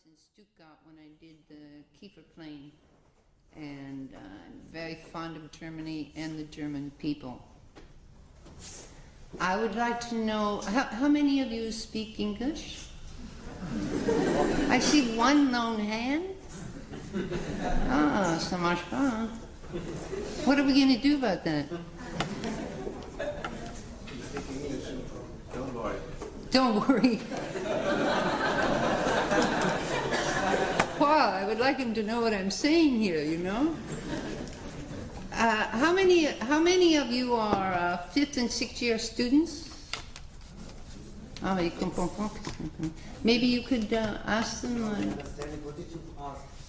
once in Stuttgart when I did the Kiefer plane, and I'm very fond of Germany and the German people. I would like to know, how many of you speak English? I see one lone hand. Ah, ça marche pas. What are we going to do about that? Don't worry. Don't worry. Paul, I would like him to know what I'm saying here, you know? How many of you are 5th and 6th year students? Maybe you could ask them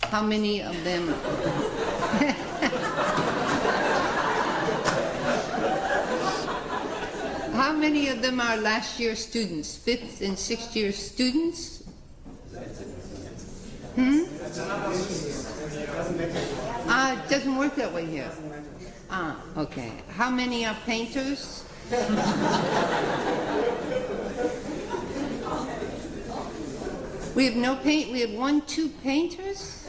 how many of them how many of them are last year students, 5th and 6th year students? It doesn't work that way here. Okay. How many are painters? We have no paint. We have 1, 2 painters.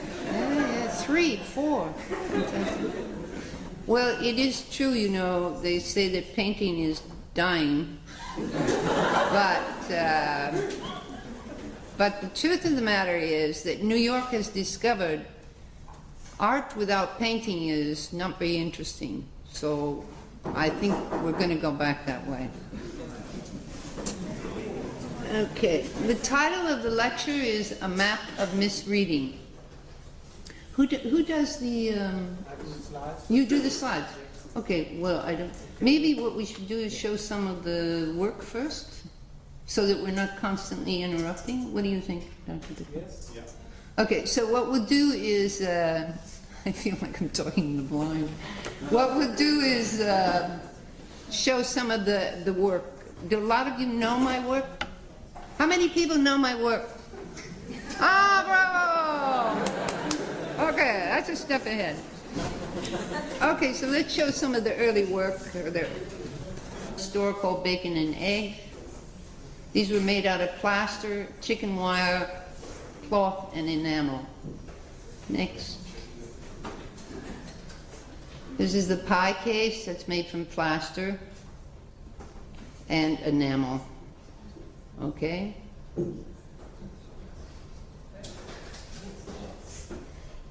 3, 4. Well, it is true, you know. They say that painting is dying, but the truth of the matter is that New York has discovered art without painting is not very interesting. So I think we're going to go back that way. Okay, the title of the lecture is A Map of Misreading. Who does the... You do the slides? Okay, well, I don't... Maybe what we should do is show some of the work first, so that we're not constantly interrupting. What do you think, Dr. DeFeo? Yes, yeah. Okay, so what we'll do is... I feel like I'm talking to the blind. What we'll do is show some of the work. Do a lot of you know my work? How many people know my work? Ah, bravo! Okay, that's a step ahead. Okay, so let's show some of the early work. The store called Bacon and Egg. These were made out of plaster, chicken wire, cloth, and enamel. Next. This is the pie case that's made from plaster and enamel. Okay.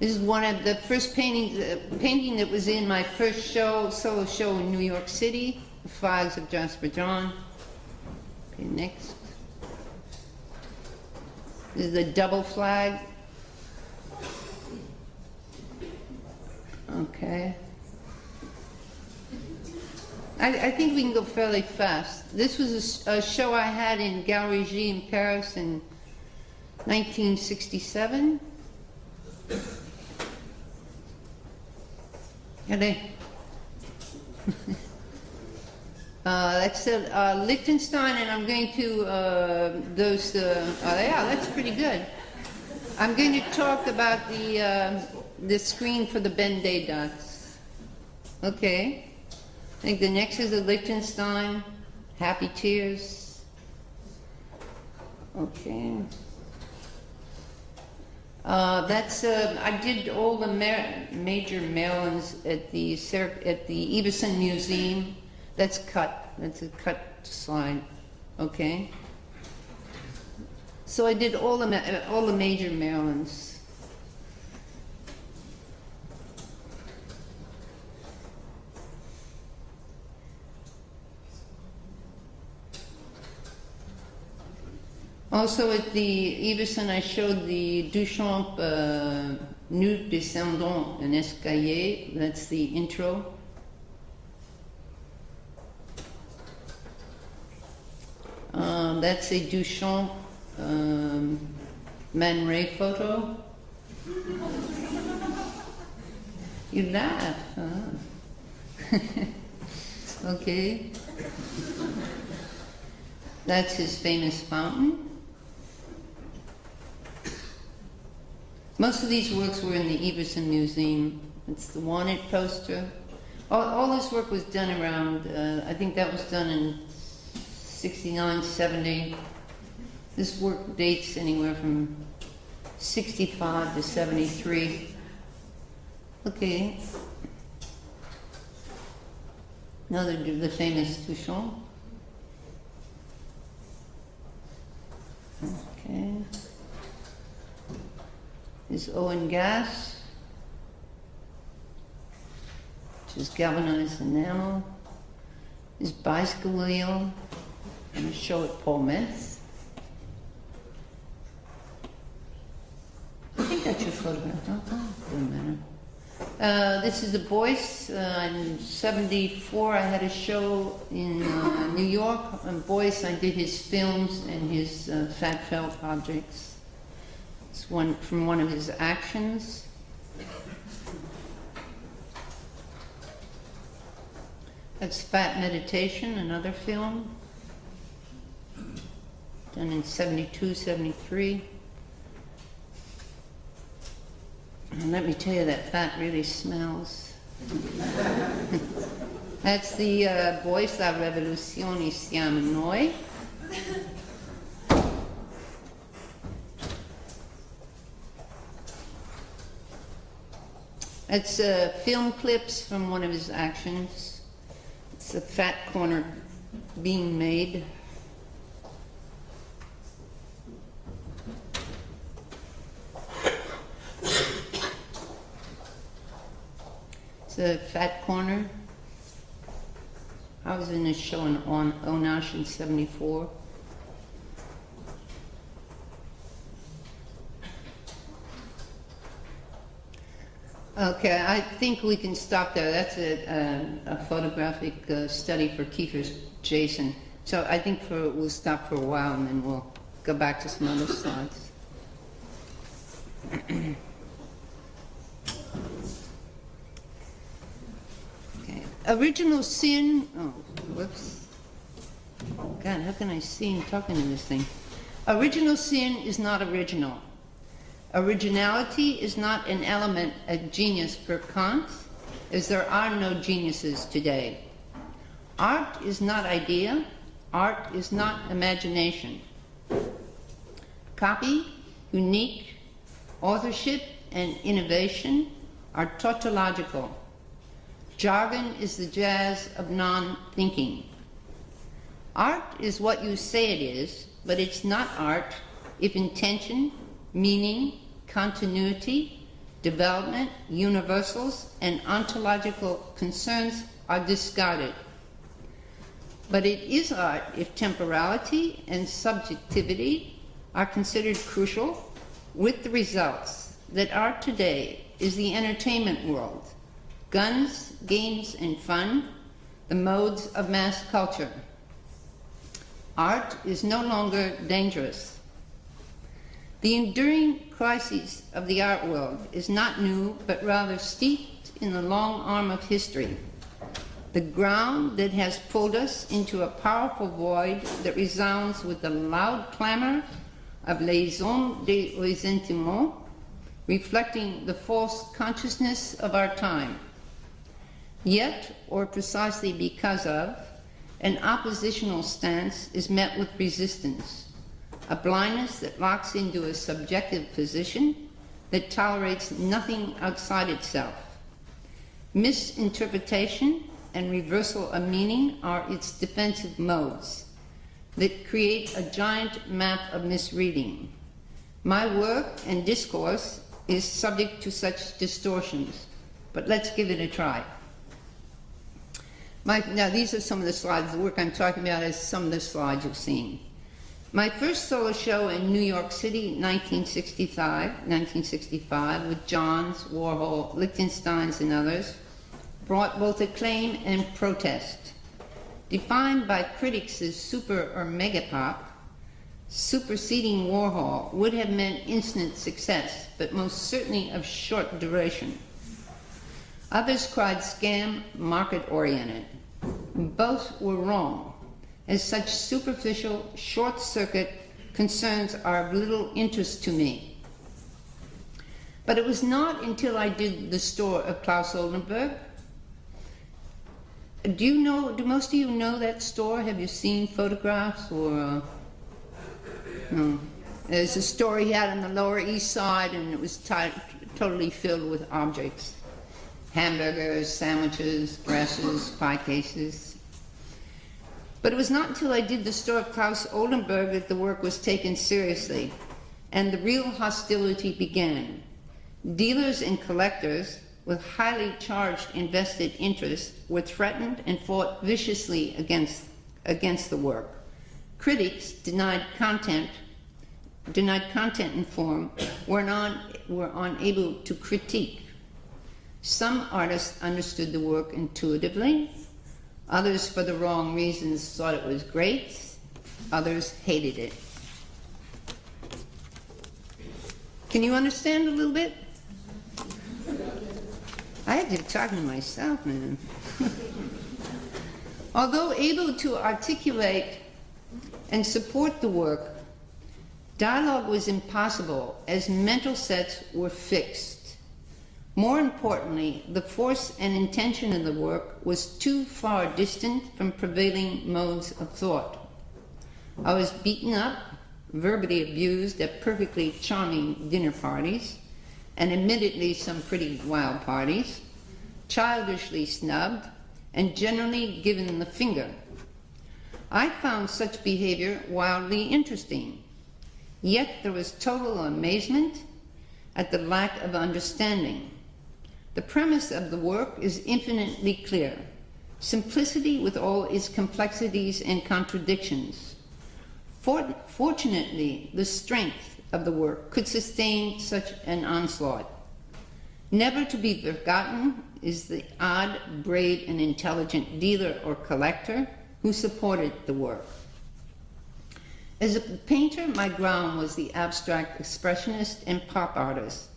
This is one of the first painting that was in my first solo show in New York City, The Flags of Jasper John. Okay, next. This is the double flag. Okay. I think we can go fairly fast. This was a show I had in Galerie G in Paris in 1967. That's Liechtenstein, and I'm going to yeah, that's pretty good. I'm going to talk about the screen for the Ben-Day dots. Okay. I think the next is the Liechtenstein, Happy Tears. Okay. I did all the major Marilyns at the Iverson Museum. That's cut. That's a cut slide. Okay. So I did all the major Marilyns. Also at the Iverson, I showed the Duchamp Nous descendons un escalier. That's the intro. That's a Duchamp Man Ray photo. You laugh, huh? Okay. That's his famous fountain. Most of these works were in the Iverson Museum. It's the wanted poster. All this work was done around, I think that was done in 69, 70. This work dates anywhere from 65 to 73. Okay. Another, the famous Touchon. Okay. Is Owen gas, which is galvanized enamel. Is bicycle wheel. I'm going to show it Paul Metz. I think that's your photograph. Oh, doesn't matter. This is the Boyce. In 74, I had a show in New York. On Boyce, I did his films and his fat felt objects. It's one from one of his actions. That's Fat Meditation, another film. Done in 72, 73. And let me tell you, that fat really smells. That's the Boyce, La Révolution Siamo Noi. That's film clips from one of his actions. It's a fat corner being made. It's a fat corner. I was in a show in Onash in 74. Okay, I think we can stop there. That's a photographic study for Kiefer's Jason. So I think we'll stop for a while and then we'll go back to some other slides. Okay, original sin. Oh, whoops. God, how can I see him talking to this thing? Original sin is not original. Originality is not an element of genius per Kant, as there are no geniuses today. Art is not idea. Art is not imagination. Copy, unique, authorship, and innovation are tautological. Jargon is the jazz of non-thinking. Art is what you say it is, but it's not art if intention, meaning, continuity, development, universals, and ontological concerns are discarded. But it is art if temporality and subjectivity are considered crucial, with the results that art today is the entertainment world, guns, games, and fun, the modes of mass culture. Art is no longer dangerous. The enduring crisis of the art world is not new, but rather steeped in the long arm of history, the ground that has pulled us into a powerful void that resounds with the loud clamor of les hommes des ressentiments, reflecting the false consciousness of our time. Yet, or precisely because of, an oppositional stance is met with resistance, a blindness that locks into a subjective position that tolerates nothing outside itself. Misinterpretation and reversal of meaning are its defensive modes that create a giant map of misreading. My work and discourse is subject to such distortions, but let's give it a try. Now these are some of the slides. The work I'm talking about is some of the slides you've seen. My first solo show in New York City, 1965, with Johns, Warhol, Lichtensteins, and others, brought both acclaim and protest. Defined by critics as super or mega pop, superseding Warhol would have meant instant success, but most certainly of short duration. Others cried scam, market-oriented. Both were wrong, as such superficial, short-circuit concerns are of little interest to me. But it was not until I did the store of Klaus Oldenburg. Do most of you know that store? Have you seen photographs or? No. There's a store he had on the Lower East Side, and it was totally filled with objects. Hamburgers, sandwiches, brushes, pie cases. But it was not until I did the store of Klaus Oldenburg that the work was taken seriously, and the real hostility began. Dealers and collectors with highly charged invested interests were threatened and fought viciously against the work. Critics denied content and form, were unable to critique. Some artists understood the work intuitively, others for the wrong reasons thought it was great, others hated it. Can you understand a little bit? I had to talk to myself, man. Although able to articulate and support the work, dialogue was impossible as mental sets were fixed. More importantly, the force and intention of the work was too far distant from prevailing modes of thought. I was beaten up, verbally abused at perfectly charming dinner parties, and admittedly some pretty wild parties, childishly snubbed, and generally given the finger. I found such behavior wildly interesting, yet there was total amazement at the lack of understanding. The premise of the work is infinitely clear: simplicity with all its complexities and contradictions. Fortunately, the strength of the work could sustain such an onslaught. Never to be forgotten is the odd, brave, and intelligent dealer or collector who supported the work. As a painter, my ground was the abstract expressionist and pop artist,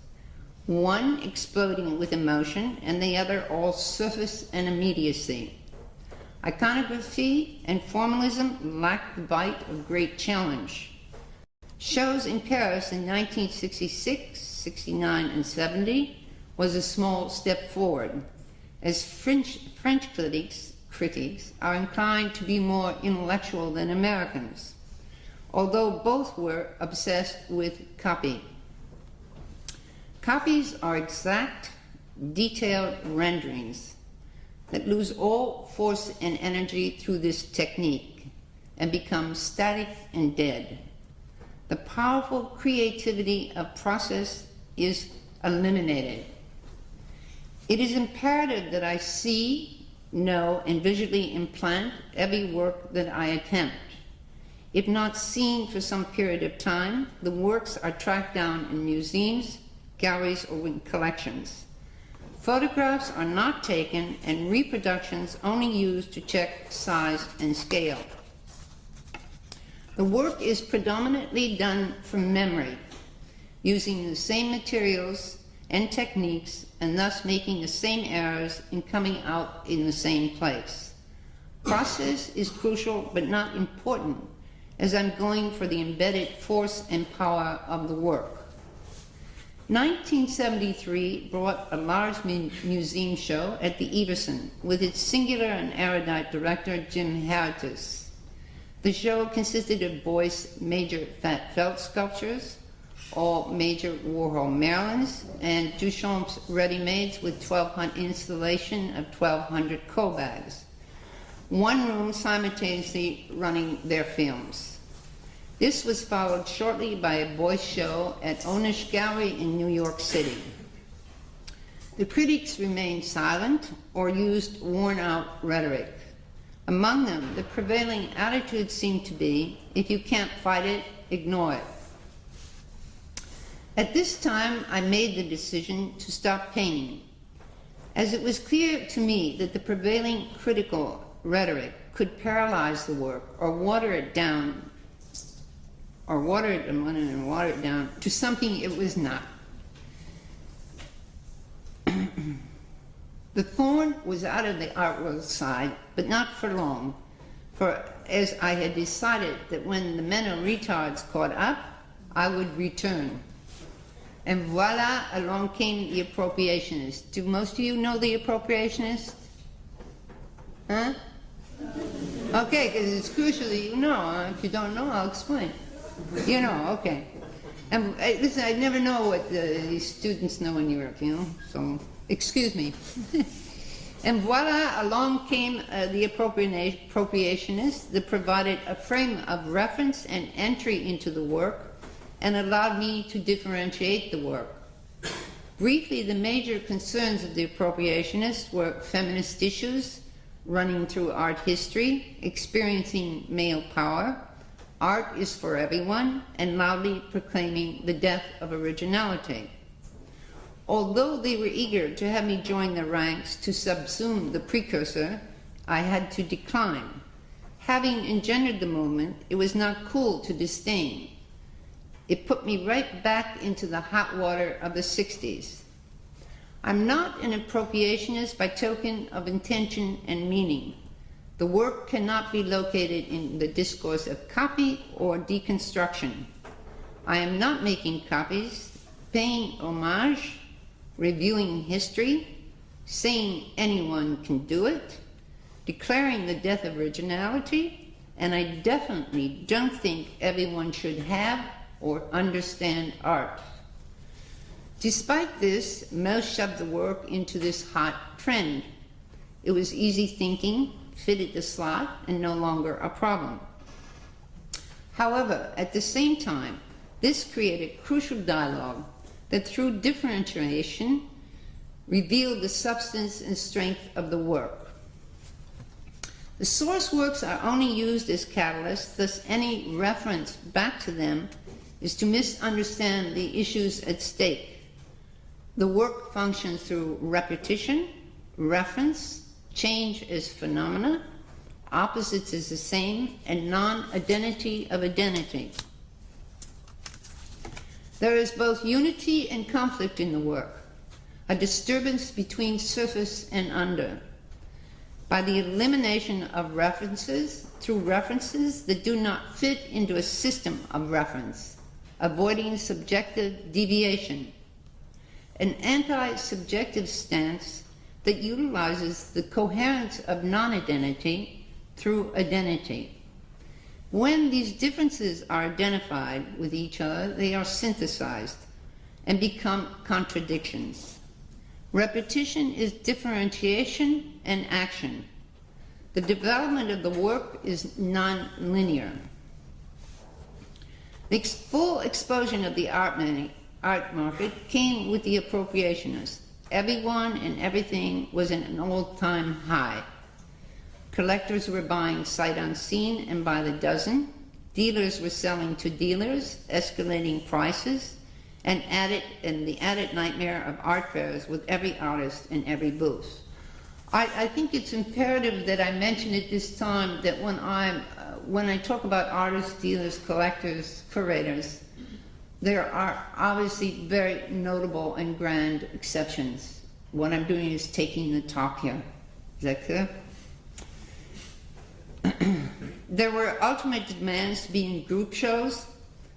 one exploding with emotion and the other all surface and immediacy. Iconography and formalism lacked the bite of great challenge. Shows in Paris in 1966, 69, and 70 was a small step forward, as French critics are inclined to be more intellectual than Americans, although both were obsessed with copy. Copies are exact, detailed renderings that lose all force and energy through this technique and become static and dead. The powerful creativity of process is eliminated. It is imperative that I see, know, and visually implant every work that I attempt. If not seen for some period of time, the works are tracked down in museums, galleries, or in collections. Photographs are not taken and reproductions only used to check size and scale. The work is predominantly done from memory, using the same materials and techniques and thus making the same errors in coming out in the same place. Process is crucial but not important, as I'm going for the embedded force and power of the work. 1973 brought a large museum show at the Everson with its singular and erudite director, Jim Heritas. The show consisted of Beuys' major felt sculptures, all major Warhol Marilyns, and Duchamp's ready-mades with 1,200 installation of 1,200 coal bags. One room simultaneously running their films. This was followed shortly by a Beuys show at Onish Gallery in New York City. The critics remained silent or used worn-out rhetoric. Among them, the prevailing attitude seemed to be, if you can't fight it, ignore it. At this time, I made the decision to stop painting, as it was clear to me that the prevailing critical rhetoric could paralyze the work or water it down to something it was not. The thorn was out of the art world side, but not for long, for as I had decided that when the mental retards caught up, I would return. And voila, along came the appropriationists. Do most of you know the appropriationists? Huh? Okay, because it's crucial that you know. If you don't know, I'll explain. You know, okay. And listen, I never know what these students know in Europe, you know, so excuse me. And voila, along came the appropriationists that provided a frame of reference and entry into the work and allowed me to differentiate the work. Briefly, the major concerns of the appropriationists were feminist issues, running through art history, experiencing male power, art is for everyone, and loudly proclaiming the death of originality. Although they were eager to have me join their ranks to subsume the precursor, I had to decline. Having engendered the movement, it was not cool to disdain. It put me right back into the hot water of the 60s. I'm not an appropriationist by token of intention and meaning. The work cannot be located in the discourse of copy or deconstruction. I am not making copies, paying homage, reviewing history, saying anyone can do it, declaring the death of originality, and I definitely don't think everyone should have or understand art. Despite this, most shoved the work into this hot trend. It was easy thinking, fitted the slot, and no longer a problem. However, at the same time, this created crucial dialogue that through differentiation revealed the substance and strength of the work. The source works are only used as catalysts, thus any reference back to them is to misunderstand the issues at stake. The work functions through repetition, reference, change as phenomena, opposites as the same, and non-identity of identity. There is both unity and conflict in the work, a disturbance between surface and under. By the elimination of references, through references that do not fit into a system of reference, avoiding subjective deviation. An anti-subjective stance that utilizes the coherence of non-identity through identity. When these differences are identified with each other, they are synthesized and become contradictions. Repetition is differentiation and action. The development of the work is non-linear. The full explosion of the art market came with the appropriationists. Everyone and everything was at an all-time high. Collectors were buying sight unseen and by the dozen. Dealers were selling to dealers, escalating prices, and the added nightmare of art fairs with every artist in every booth. I think it's imperative that I mention at this time that when I talk about artists, dealers, collectors, curators, there are obviously very notable and grand exceptions. What I'm doing is taking the talk here. Is that clear? There were ultimate demands to be in group shows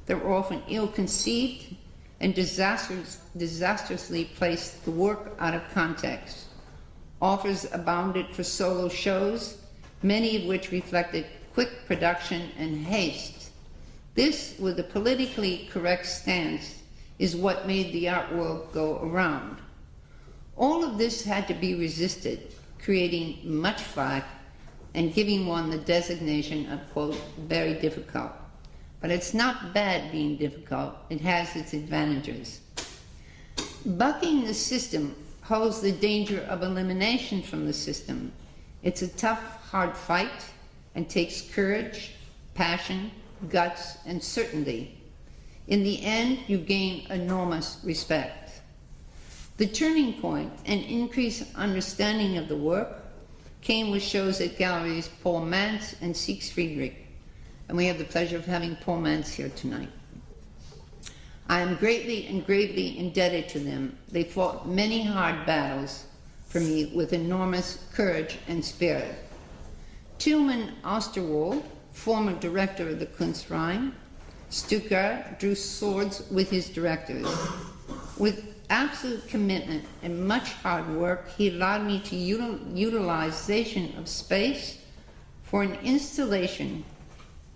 that were often ill-conceived and disastrously placed the work out of context. Offers abounded for solo shows, many of which reflected quick production and haste. This, with a politically correct stance, is what made the art world go around. All of this had to be resisted, creating much flack and giving one the designation of, quote, very difficult. But it's not bad being difficult, it has its advantages. Bucking the system holds the danger of elimination from the system. It's a tough, hard fight and takes courage, passion, guts, and certainty. In the end, you gain enormous respect. The turning point and increased understanding of the work came with shows at galleries Paul Mantz and Six Friedrich, and we have the pleasure of having Paul Mantz here tonight. I am greatly and gravely indebted to them. They fought many hard battles for me with enormous courage and spirit. Tilman Osterwald, former director of the Kunstverein, Stuttgart, drew swords with his directors. With absolute commitment and much hard work, he allowed me to utilization of space for an installation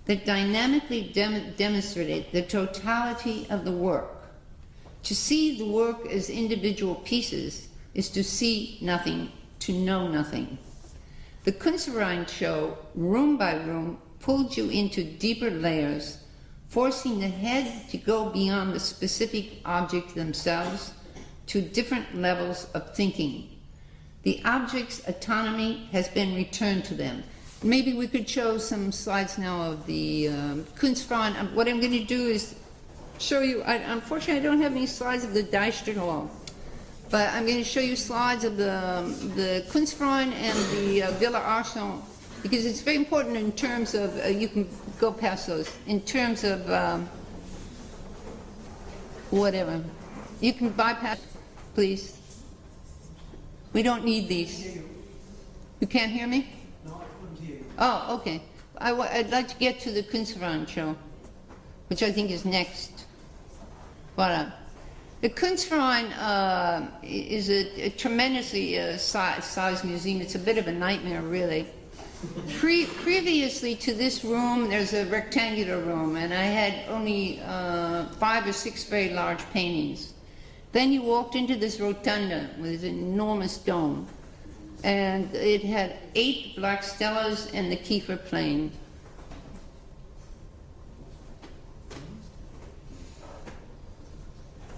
that dynamically demonstrated the totality of the work. To see the work as individual pieces is to see nothing, to know nothing. The Kunstverein show, room by room, pulled you into deeper layers, forcing the head to go beyond the specific objects themselves to different levels of thinking. The object's autonomy has been returned to them. Maybe we could show some slides now of the Kunstverein. What I'm going to do is show you, unfortunately I don't have any slides of the Deisterhall, but I'm going to show you slides of the Kunstverein and the Villa Arson, because it's very important in terms of, you can go past those, in terms of whatever. You can bypass, please. We don't need these. You can't hear me? No, I couldn't hear you. Oh, okay. I'd like to get to the Kunstverein show, which I think is next. Voilà. The Kunstverein is a tremendously sized museum. It's a bit of a nightmare, really. Previously to this room, there's a rectangular room, and I had only 5 or 6 very large paintings. Then you walked into this rotunda with an enormous dome, and it had 8 black stellas and the Kiefer plane.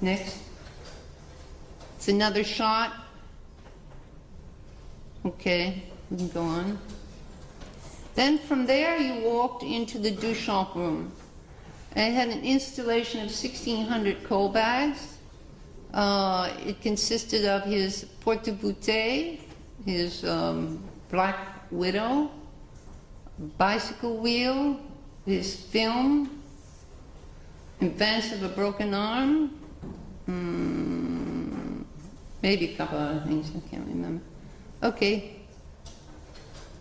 Next. It's another shot. Okay, we can go on. Then from there you walked into the Duchamp room. And it had an installation of 1,600 coal bags. It consisted of his porte-bouteille, his Black Widow, bicycle wheel, his film, Advance of a Broken Arm, maybe a couple other things, I can't remember. Okay.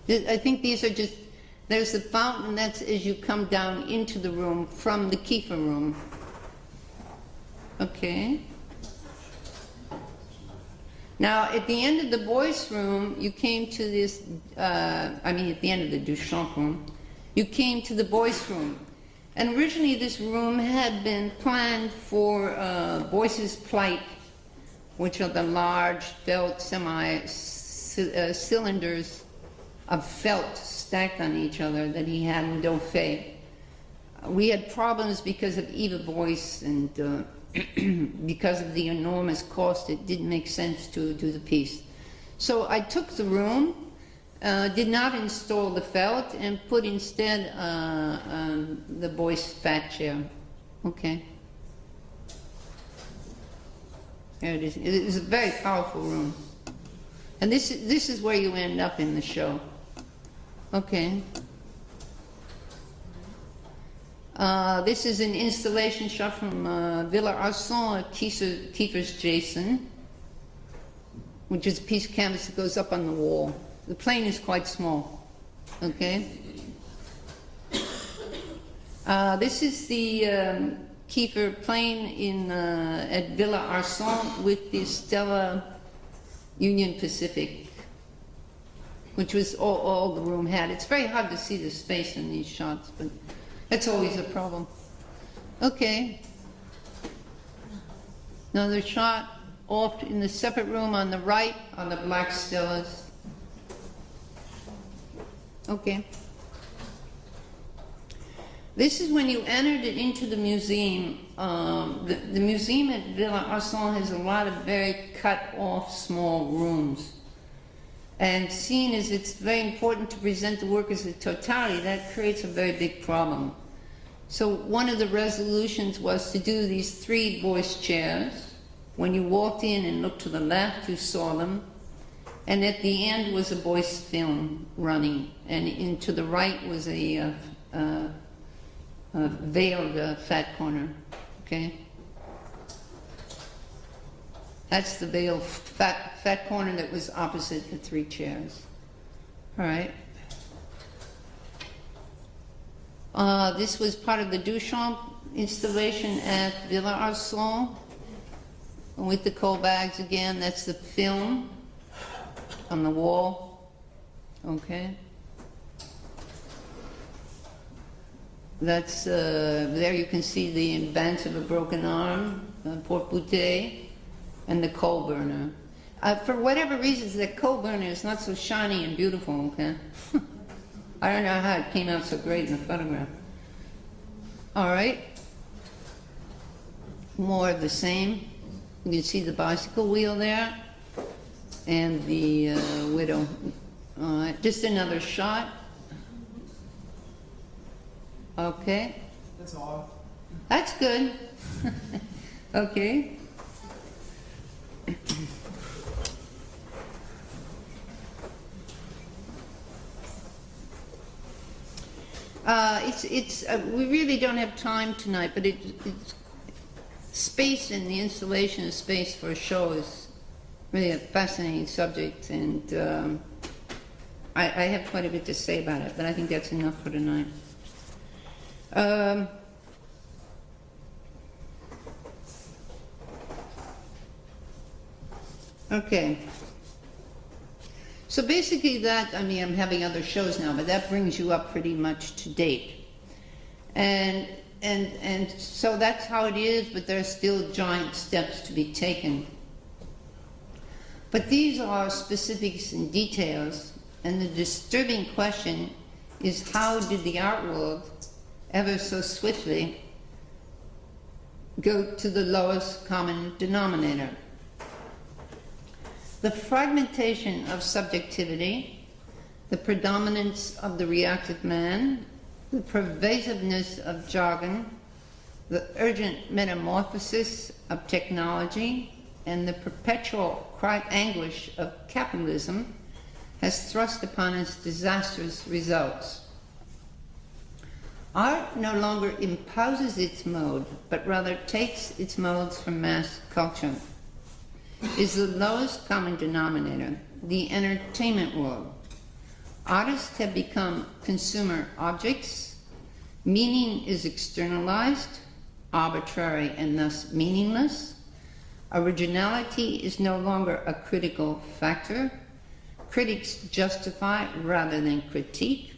I think these are just, there's the fountain, that's as you come down into the room from the Kiefer room. Okay. Now, at the end of the Boyce room, you came to this, at the end of the Duchamp room, you came to the Boyce room. And originally this room had been planned for Boyce's Plight, which are the large felt cylinders of felt stacked on each other that he had in Dauphin. We had problems because of Eva Boyce and because of the enormous cost. It didn't make sense to do the piece. So I took the room, did not install the felt, and put instead the Boyce fat chair. Okay. There it is. It is a very powerful room. And this is where you end up in the show. Okay. This is an installation shot from Villa Arson of Kiefer's Jason, which is a piece of canvas that goes up on the wall. The plane is quite small. Okay. This is the Kiefer plane at Villa Arson with the Stella Union Pacific, which was all the room had. It's very hard to see the space in these shots, but that's always a problem. Okay. Another shot off in the separate room on the right on the black Stellas. Okay. This is when you entered it into the museum. The museum at Villa Arson has a lot of very cut off small rooms. And seeing as it's very important to present the work as a totality, that creates a very big problem. So one of the resolutions was to do these 3 Boyce chairs. When you walked in and looked to the left, you saw them. And at the end was a Boyce film running. And to the right was a veiled fat corner. Okay? That's the veiled fat corner that was opposite the 3 chairs. All right. This was part of the Duchamp installation at Villa Arson with the coal bags again. That's the film on the wall. Okay. That's, there you can see the bands of a broken arm, porte-bouteille, and the coal burner. For whatever reasons, the coal burner is not so shiny and beautiful, okay? I don't know how it came out so great in the photograph. All right. More of the same. You can see the bicycle wheel there, and the widow. All right, just another shot. Okay. That's all. That's good. Okay. We really don't have time tonight, but it's space and the installation of space for a show is really a fascinating subject, and I have quite a bit to say about it, but I think that's enough for tonight. Okay. So basically that, I mean, I'm having other shows now, but that brings you up pretty much to date. And so that's how it is, but there are still giant steps to be taken. But these are specifics and details, and the disturbing question is, how did the art world ever so swiftly go to the lowest common denominator? The fragmentation of subjectivity, the predominance of the reactive man, the pervasiveness of jargon, the urgent metamorphosis of technology, and the perpetual anguish of capitalism has thrust upon us disastrous results. Art no longer imposes its mode, but rather takes its modes from mass culture. Is the lowest common denominator the entertainment world. Artists have become consumer objects. Meaning is externalized, arbitrary and thus meaningless. Originality is no longer a critical factor. Critics justify rather than critique,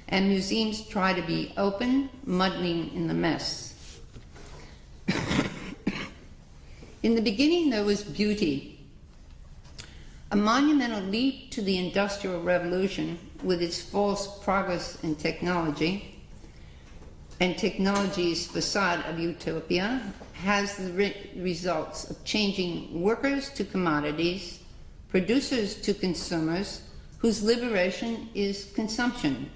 and museums try to be open, muddling in the mess. In the beginning, there was beauty. A monumental leap to the Industrial Revolution with its false progress in technology and technology's facade of utopia has the results of changing workers to commodities, producers to consumers, whose liberation is consumption.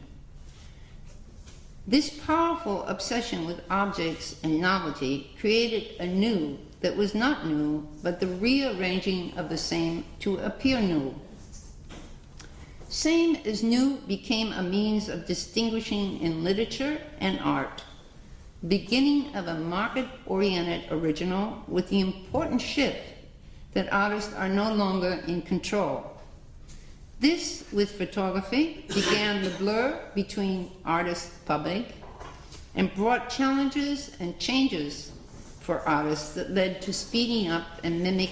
This powerful obsession with objects and novelty created a new that was not new, but the rearranging of the same to appear new. Same as new became a means of distinguishing in literature and art, beginning of a market-oriented original with the important shift that artists are no longer in control. This, with photography, began the blur between artist-public and brought challenges and changes for artists that led to speeding up and mimic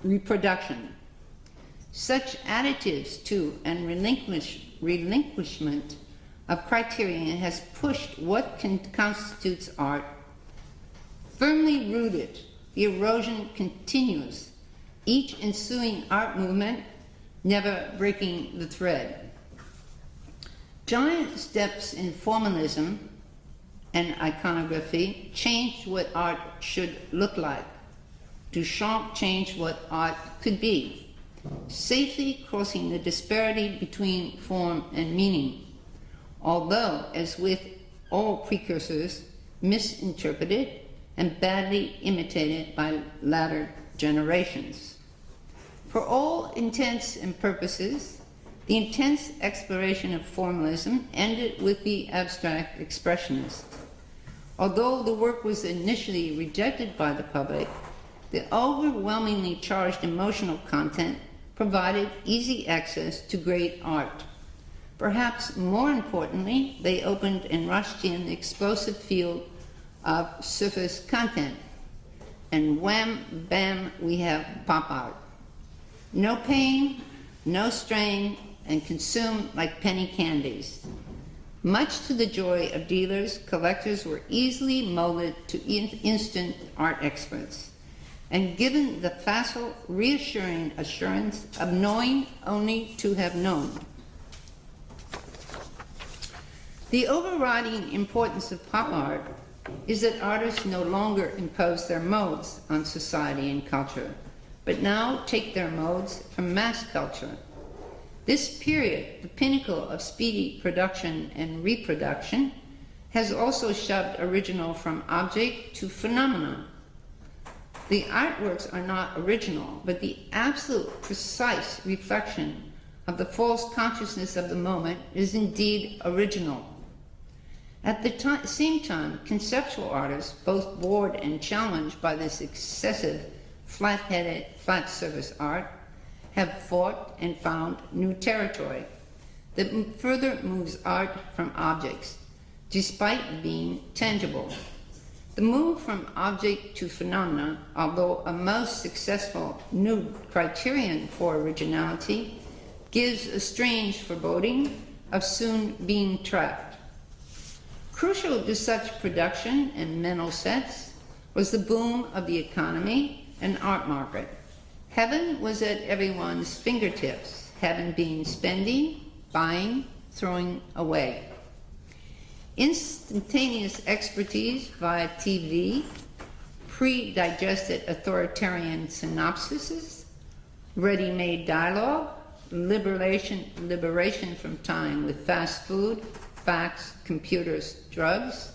reproduction. Such additives to and relinquishment of criterion has pushed what constitutes art. Firmly rooted, the erosion continues, each ensuing art movement never breaking the thread. Giant steps in formalism and iconography changed what art should look like. Duchamp changed what art could be, safely crossing the disparity between form and meaning, although, as with all precursors, misinterpreted and badly imitated by latter generations. For all intents and purposes, the intense exploration of formalism ended with the abstract expressionist. Although the work was initially rejected by the public, the overwhelmingly charged emotional content provided easy access to great art. Perhaps more importantly, they opened and rushed in the explosive field of surface content. And wham, bam, we have pop art. No pain, no strain, and consumed like penny candies. Much to the joy of dealers, collectors were easily molded to instant art experts and given the facile, reassuring assurance of knowing only to have known. The overriding importance of pop art is that artists no longer impose their modes on society and culture, but now take their modes from mass culture. This period, the pinnacle of speedy production and reproduction, has also shoved original from object to phenomenon. The artworks are not original, but the absolute precise reflection of the false consciousness of the moment is indeed original. At the same time, conceptual artists, both bored and challenged by this excessive flat-headed, flat-surface art, have fought and found new territory that further moves art from objects, despite being tangible. The move from object to phenomena, although a most successful new criterion for originality, gives a strange foreboding of soon being trapped. Crucial to such production and mental sets was the boom of the economy and art market. Heaven was at everyone's fingertips, heaven being spending, buying, throwing away. Instantaneous expertise via TV, pre-digested authoritarian synopsises, ready-made dialogue, liberation from time with fast food, fax, computers, drugs,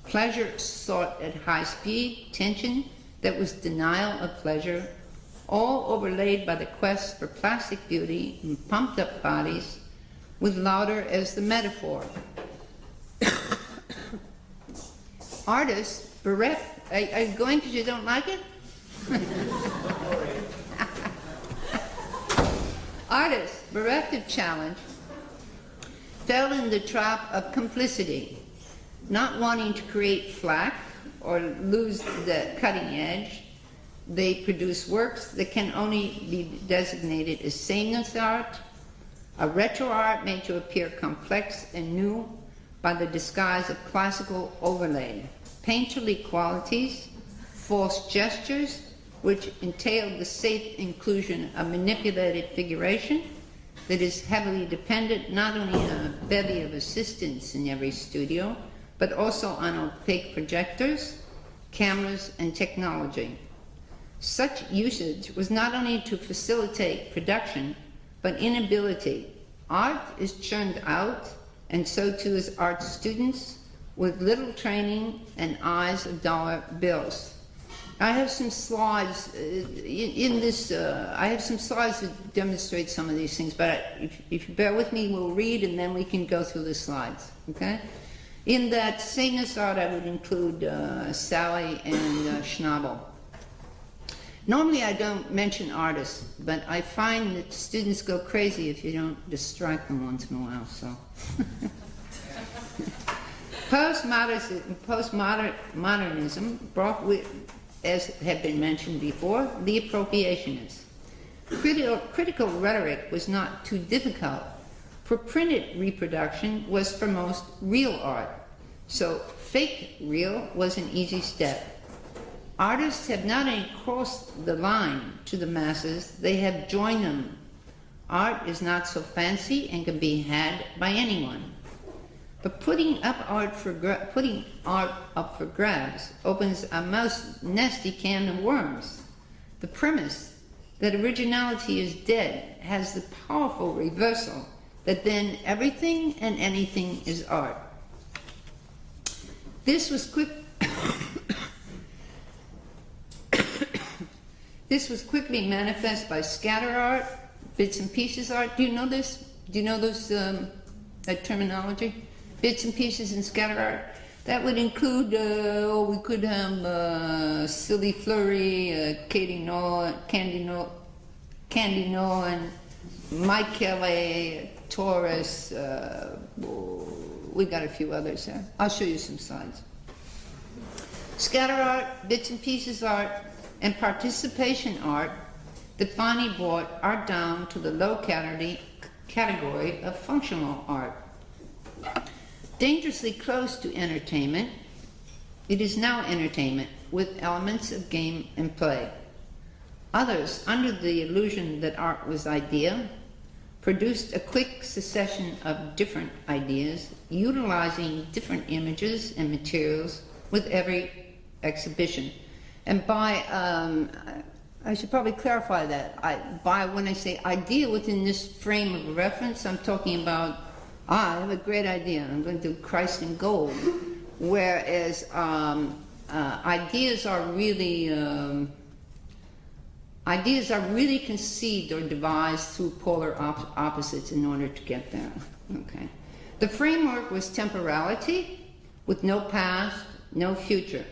pleasure sought at high speed, tension that was denial of pleasure, all overlaid by the quest for plastic beauty and pumped up bodies, with laughter as the metaphor. Artists bereft, are you going because you don't like it? Artists bereft of challenge fell in the trap of complicity, not wanting to create flack or lose the cutting edge. They produce works that can only be designated as sameness art, a retro art made to appear complex and new by the disguise of classical overlay, painterly qualities, false gestures, which entailed the safe inclusion of manipulated figuration that is heavily dependent not only on a bevy of assistants in every studio, but also on opaque projectors, cameras, and technology. Such usage was not only to facilitate production, but inability. Art is churned out, and so too is art students with little training and eyes of dollar bills. I have some slides I have some slides that demonstrate some of these things, but if you bear with me, we'll read and then we can go through the slides, okay? In that sameness art, I would include Sally and Schnabel. Normally I don't mention artists, but I find that students go crazy if you don't distract them once in a while, so. Postmodernism brought with, as had been mentioned before, the appropriationists. Critical rhetoric was not too difficult, for printed reproduction was for most real art, so fake real was an easy step. Artists have not only crossed the line to the masses, they have joined them. Art is not so fancy and can be had by anyone. But putting art up for grabs opens a most nasty can of worms. The premise that originality is dead has the powerful reversal that then everything and anything is art. This was quickly manifest by scatter art, bits and pieces art. Do you know this? Do you know that terminology? Bits and pieces and scatter art. That would include, we could have Silly Flurry, Candy No, and Mike Kelly, Taurus. We got a few others there. I'll show you some slides. Scatter art, bits and pieces art, and participation art that finally brought art down to the low category of functional art. Dangerously close to entertainment, it is now entertainment with elements of game and play. Others, under the illusion that art was idea, produced a quick succession of different ideas, utilizing different images and materials with every exhibition. And by, I should probably clarify that. When I say idea within this frame of reference, I'm talking about, I have a great idea, I'm going to do Christ in gold. Whereas ideas are really conceived or devised through polar opposites in order to get there. Okay. The framework was temporality with no past, no future.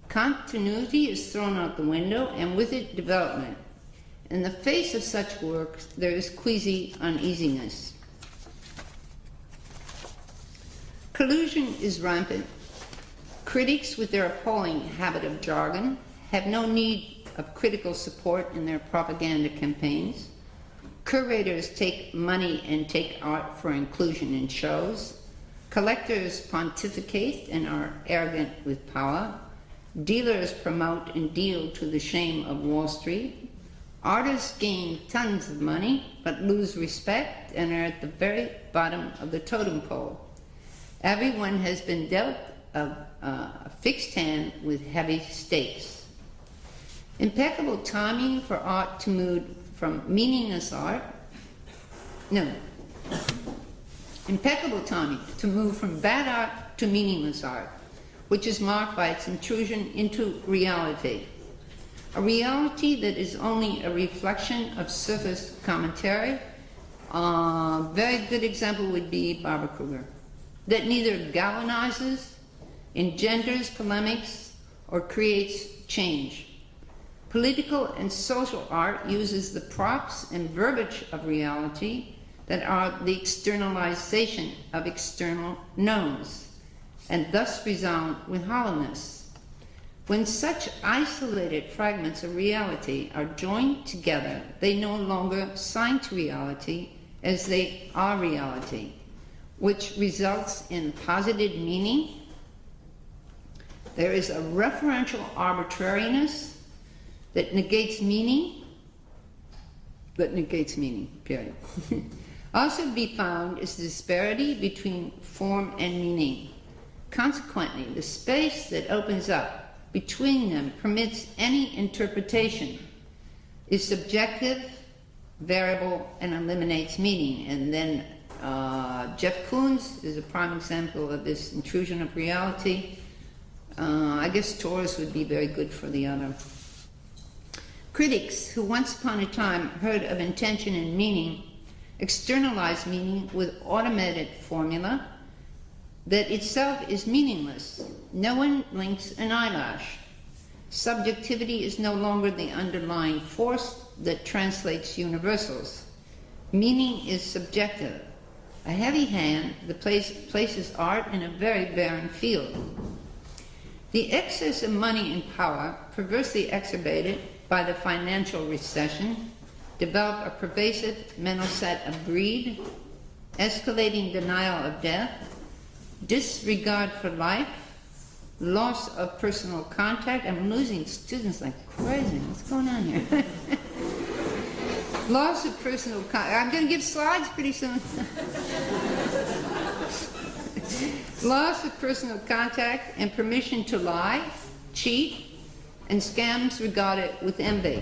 Continuity is thrown out the window, and with it, development. In the face of such works, there is queasy uneasiness. Collusion is rampant. Critics, with their appalling habit of jargon, have no need of critical support in their propaganda campaigns. Curators take money and take art for inclusion in shows. Collectors pontificate and are arrogant with power. Dealers promote and deal to the shame of Wall Street. Artists gain tons of money but lose respect and are at the very bottom of the totem pole. Everyone has been dealt a fixed hand with heavy stakes. Impeccable timing for art to move from meaningless art. No. Impeccable timing to move from bad art to meaningless art, which is marked by its intrusion into reality. A reality that is only a reflection of surface commentary. A very good example would be Barbara Kruger. That neither galvanizes, engenders polemics, or creates change. Political and social art uses the props and verbiage of reality that are the externalization of external knowns, and thus resound with hollowness. When such isolated fragments of reality are joined together, they no longer sign to reality as they are reality, which results in posited meaning. There is a referential arbitrariness that negates meaning, period. Also to be found is the disparity between form and meaning. Consequently, the space that opens up between them permits any interpretation, is subjective, variable, and eliminates meaning. And then Jeff Koons is a prime example of this intrusion of reality. I guess Taurus would be very good for the other. Critics who once upon a time heard of intention and meaning externalize meaning with automated formula that itself is meaningless. No one blinks an eyelash. Subjectivity is no longer the underlying force that translates universals. Meaning is subjective. A heavy hand that places art in a very barren field. The excess of money and power, perversely exacerbated by the financial recession, developed a pervasive mental set of greed, escalating denial of death, disregard for life, loss of personal contact. I'm losing students like crazy. What's going on here? Loss of personal contact. I'm going to give slides pretty soon. Loss of personal contact and permission to lie, cheat, and scams regarded with envy.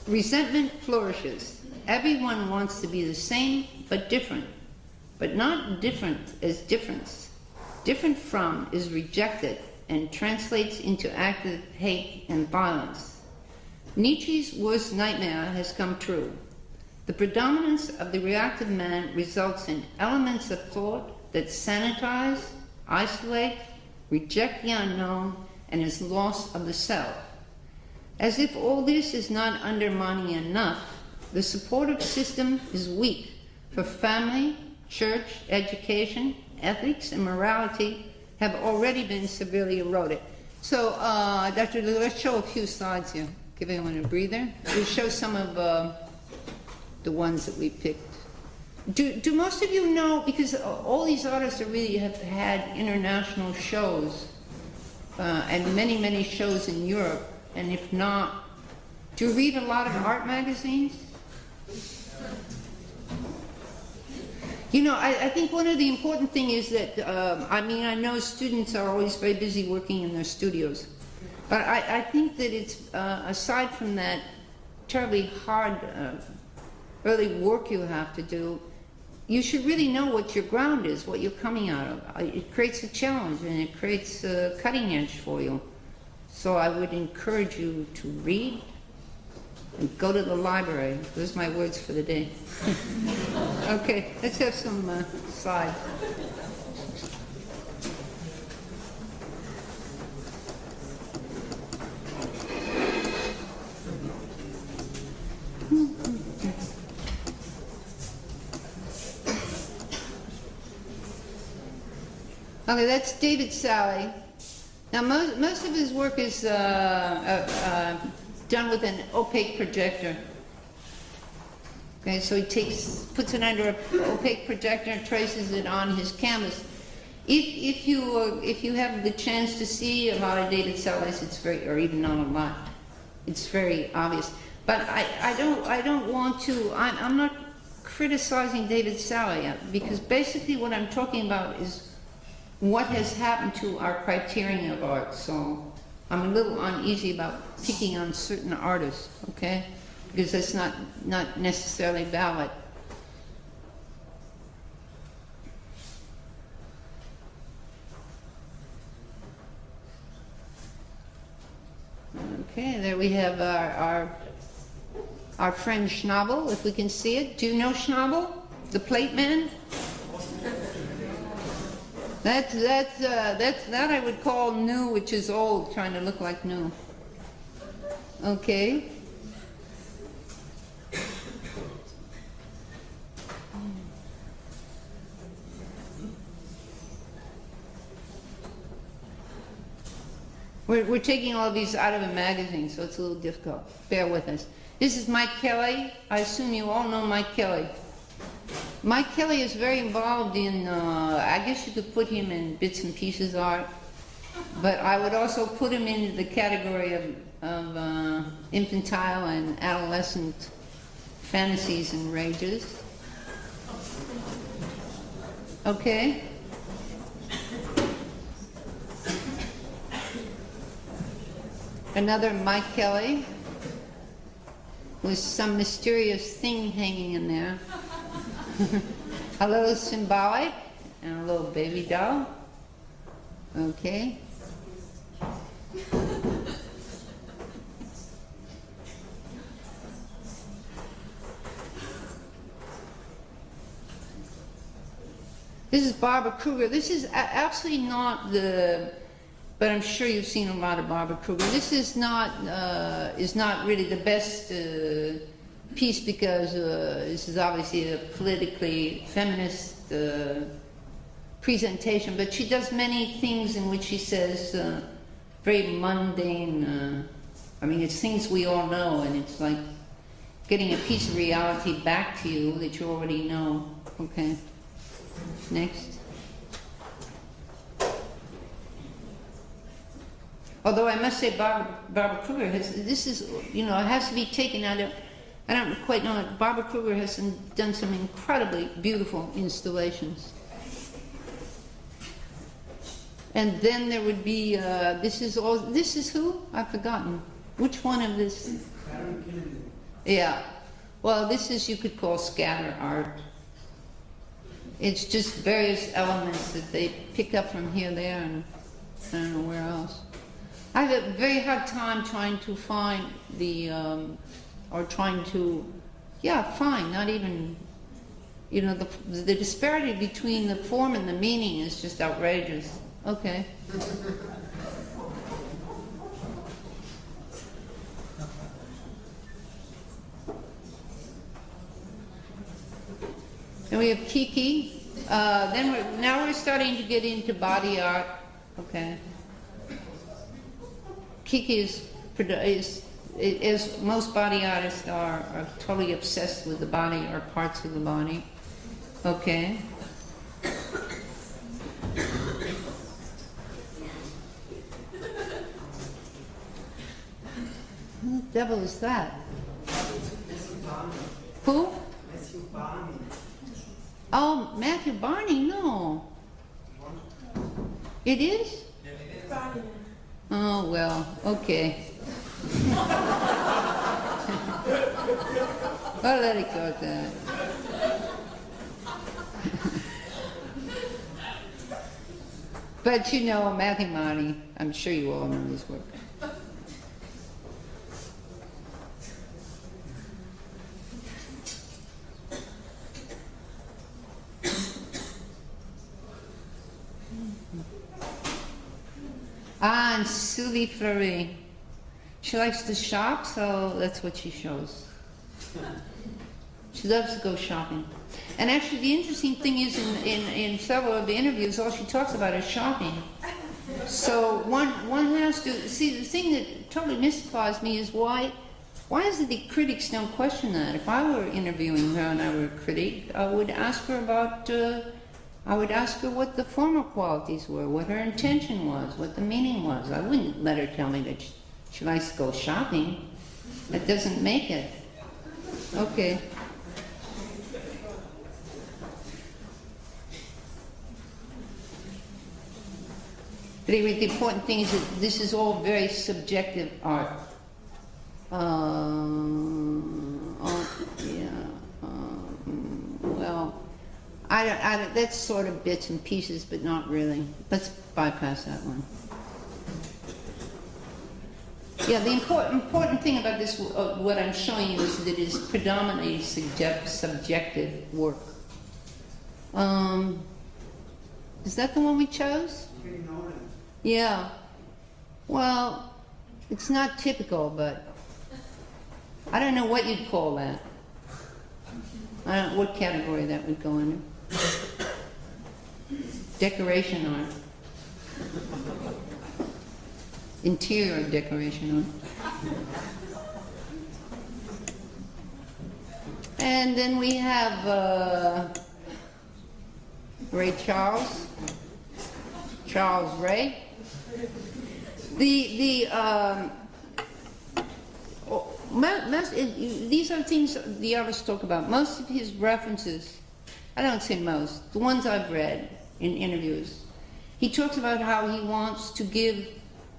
Resentment flourishes. Everyone wants to be the same but different, but not different as difference. Different from is rejected and translates into active hate and violence. Nietzsche's worst nightmare has come true. The predominance of the reactive man results in elements of thought that sanitize, isolate, reject the unknown, and is loss of the self. As if all this is not undermining enough, the supportive system is weak for family, church, education, ethics, and morality have already been severely eroded. So, Dr. Liu, let's show a few slides here. Give everyone a breather. We'll show some of the ones that we picked. Do most of you know, because all these artists are really have had international shows, and many, many shows in Europe, and if not, do you read a lot of art magazines? You know, I think one of the important things is that, I mean, I know students are always very busy working in their studios, but I think that it's, aside from that terribly hard early work you have to do, you should really know what your ground is, what you're coming out of. It creates a challenge and it creates a cutting edge for you. So I would encourage you to read and go to the library. Those are my words for the day. Okay, let's have some slides. Okay, that's David Sally. Now, most of his work is done with an opaque projector. Okay, so he puts it under an opaque projector and traces it on his canvas. If you have the chance to see a lot of David Sally's, it's very, or even not a lot, it's very obvious. But I don't want to. I'm not criticizing David Sally, because basically what I'm talking about is what has happened to our criterion of art. So I'm a little uneasy about picking on certain artists, okay? Because that's not necessarily valid. Okay, there we have our friend Schnabel, if we can see it. Do you know Schnabel, the plate man? That I would call new, which is old, trying to look like new. Okay. We're taking all of these out of a magazine, so it's a little difficult. Bear with us. This is Mike Kelly. I assume you all know Mike Kelly. Mike Kelly is very involved in, I guess you could put him in bits and pieces art, but I would also put him into the category of infantile and adolescent fantasies and rages. Okay? Another Mike Kelly with some mysterious thing hanging in there. A little symbolic and a little baby doll. Okay. This is Barbara Kruger. This is absolutely not the, but I'm sure you've seen a lot of Barbara Kruger. This is not really the best piece, because this is obviously a politically feminist presentation, but she does many things in which she says very mundane, I mean, it's things we all know, and it's like getting a piece of reality back to you that you already know. Okay, next. Although I must say Barbara Kruger has, this is, you know, it has to be taken out of, I don't quite know it. Barbara Kruger has done some incredibly beautiful installations. And then there would be, this is who? I've forgotten. Which one of this? Yeah. Well, this is, you could call scatter art. It's just various elements that they pick up from here, there, and I don't know where else. I have a very hard time trying to find the, or trying to, find, not even, you know, the disparity between the form and the meaning is just outrageous. Okay. And we have Kiki. Now we're starting to get into body art. Okay. Kiki is as most body artists are totally obsessed with the body or parts of the body. Okay. Who the devil is that? Who? Oh, Matthew Barney, no. It is? Oh, well, okay. I'll let it go at that. But you know, Matthew Barney, I'm sure you all know his work. Ah, and Sylvie Freie. She likes to shop, so that's what she shows. She loves to go shopping. And actually the interesting thing is in several of the interviews, all she talks about is shopping. So one has to, see, the thing that totally mystifies me is why is it the critics don't question that? If I were interviewing her and I were a critic, I would ask her about, I would ask her what the former qualities were, what her intention was, what the meaning was. I wouldn't let her tell me that she likes to go shopping. That doesn't make it. Okay. But anyway, the important thing is that this is all very subjective art. Well, that's sort of bits and pieces, but not really. Let's bypass that one. Yeah, the important thing about this, what I'm showing you, is that it is predominantly subjective work. Is that the one we chose? Yeah. Well, it's not typical, but I don't know what you'd call that. I don't know what category that would go under. Decoration art. Interior decoration art. And then we have Ray Charles Ray. These are things the artists talk about. Most of his references, I don't say most, the ones I've read in interviews, he talks about how he wants to give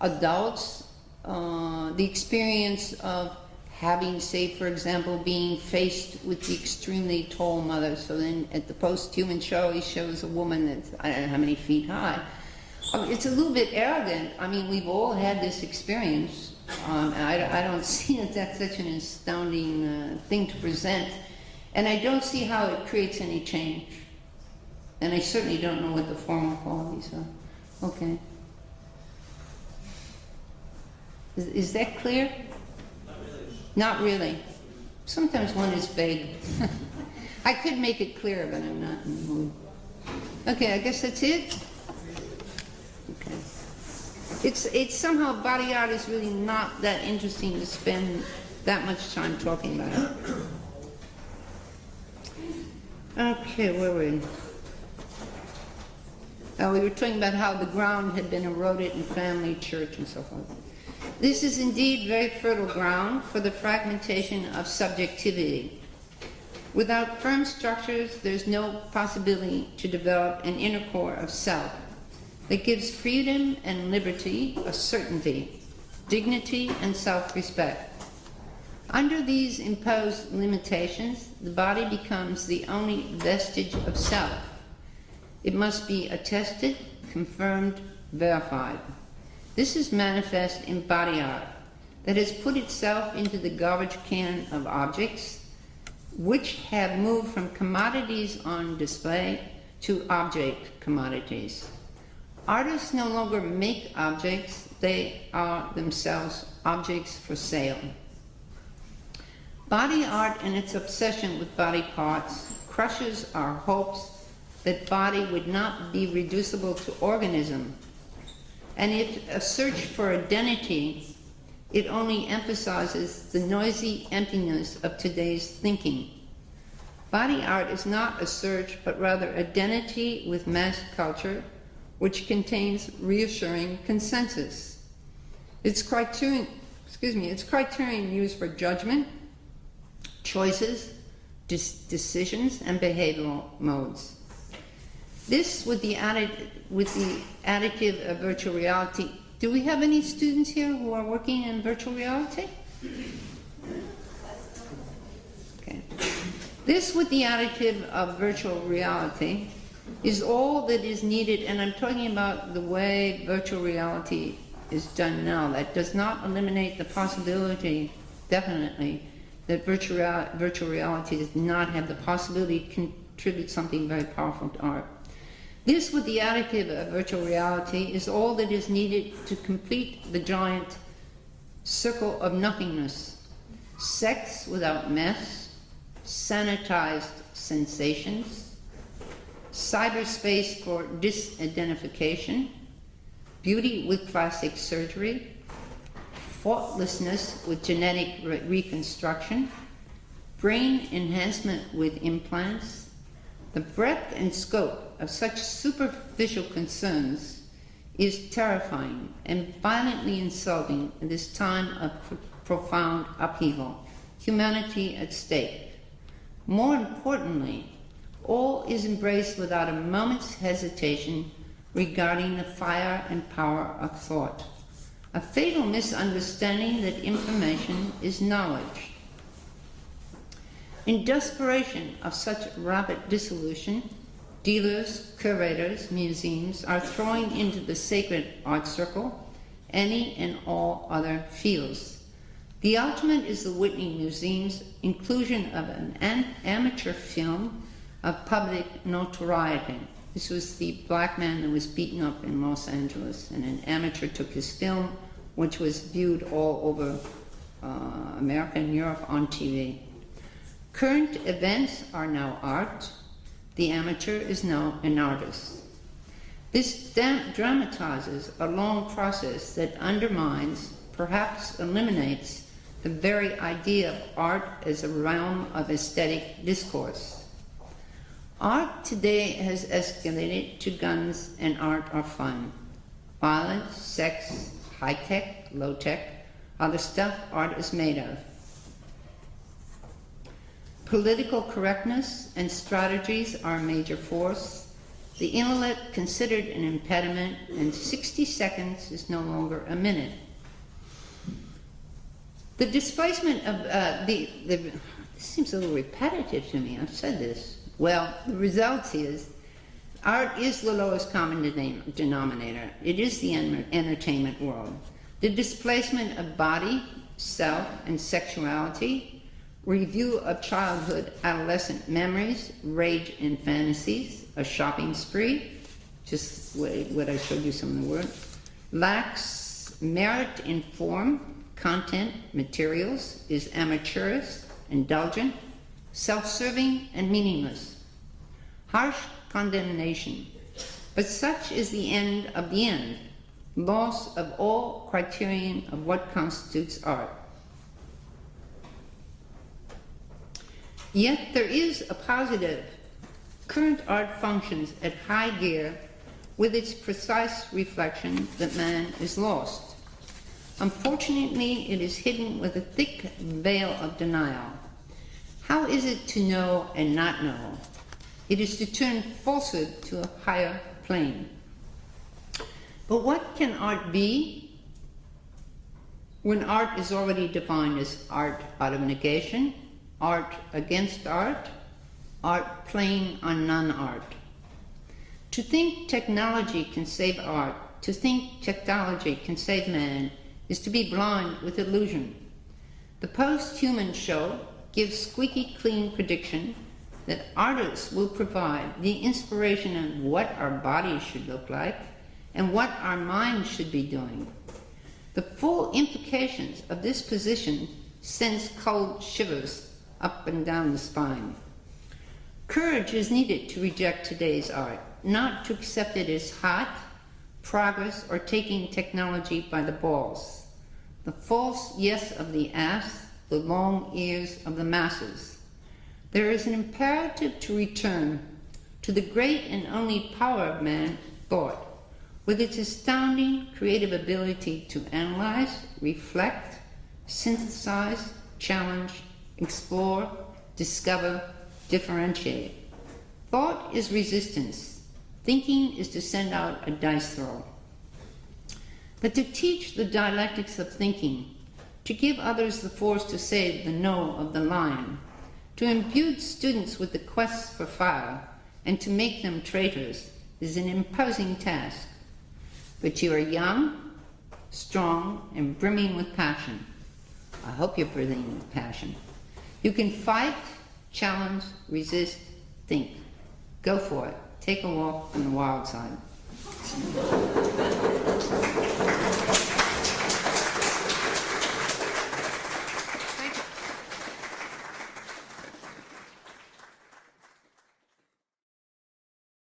adults the experience of having, say, for example, being faced with the extremely tall mother. So then at the post-human show, he shows a woman that's, I don't know how many feet high. It's a little bit arrogant. I mean, we've all had this experience. I don't see that that's such an astounding thing to present. And I don't see how it creates any change. And I certainly don't know what the formal qualities are. Okay. Is that clear? Not really. Not really. Sometimes one is vague. I could make it clearer, but I'm not in the mood. Okay, I guess that's it. Okay. It's somehow body art is really not that interesting to spend that much time talking about it. Okay, where were we? We were talking about how the ground had been eroded in family, church, and so forth. This is indeed very fertile ground for the fragmentation of subjectivity. Without firm structures, there's no possibility to develop an inner core of self that gives freedom and liberty, a certainty, dignity, and self-respect. Under these imposed limitations, the body becomes the only vestige of self. It must be attested, confirmed, verified. This is manifest in body art that has put itself into the garbage can of objects which have moved from commodities on display to object commodities. Artists no longer make objects, they are themselves objects for sale. Body art and its obsession with body parts crushes our hopes that body would not be reducible to organism. And if a search for identity, it only emphasizes the noisy emptiness of today's thinking. Body art is not a search, but rather identity with mass culture, which contains reassuring consensus. Its criterion used for judgment, choices, decisions, and behavioral modes. This with the additive of virtual reality. Do we have any students here who are working in virtual reality? Okay. This with the additive of virtual reality is all that is needed, and I'm talking about the way virtual reality is done now. That does not eliminate the possibility, definitely, that virtual reality does not have the possibility to contribute something very powerful to art. This with the additive of virtual reality is all that is needed to complete the giant circle of nothingness. Sex without mess, sanitized sensations, cyberspace for disidentification, beauty with plastic surgery, faultlessness with genetic reconstruction, brain enhancement with implants. The breadth and scope of such superficial concerns is terrifying and violently insulting in this time of profound upheaval, humanity at stake. More importantly, all is embraced without a moment's hesitation regarding the fire and power of thought. A fatal misunderstanding that information is knowledge. In desperation of such rapid dissolution, dealers, curators, museums are throwing into the sacred art circle any and all other fields. The ultimate is the Whitney Museum's inclusion of an amateur film of public notoriety. This was the black man that was beaten up in Los Angeles, and an amateur took his film, which was viewed all over America and Europe on TV. Current events are now art. The amateur is now an artist. This dramatizes a long process that undermines, perhaps eliminates, the very idea of art as a realm of aesthetic discourse. Art today has escalated to guns and art are fun. Violence, sex, high-tech, low-tech are the stuff art is made of. Political correctness and strategies are a major force. The intellect considered an impediment, and 60 seconds is no longer a minute. The displacement of this seems a little repetitive to me. I've said this. Well, the result is art is the lowest common denominator. It is the entertainment world. The displacement of body, self, and sexuality, review of childhood, adolescent memories, rage and fantasies, a shopping spree, just what I showed you some of the words, lacks merit in form, content, materials, is amateurish, indulgent, self-serving, and meaningless. Harsh condemnation, but such is the end of the end, loss of all criterion of what constitutes art. Yet there is a positive. Current art functions at high gear with its precise reflection that man is lost. Unfortunately, it is hidden with a thick veil of denial. How is it to know and not know? It is to turn falsehood to a higher plane. But what can art be when art is already defined as art out of negation, art against art, art playing on non-art? To think technology can save art, to think technology can save man, is to be blind with illusion. The post-human show gives squeaky clean prediction that artists will provide the inspiration of what our bodies should look like and what our minds should be doing. The full implications of this position sends cold shivers up and down the spine. Courage is needed to reject today's art, not to accept it as hot, progress, or taking technology by the balls. The false yes of the ass, the long ears of the masses. There is an imperative to return to the great and only power of man, thought, with its astounding creative ability to analyze, reflect, synthesize, challenge, explore, discover, differentiate. Thought is resistance. Thinking is to send out a dice throw. But to teach the dialectics of thinking, to give others the force to say the no of the lion, to imbue students with the quest for fire, and to make them traitors is an imposing task. But you are young, strong, and brimming with passion. I hope you're brimming with passion. You can fight, challenge, resist, think. Go for it. Take a walk on the wild side.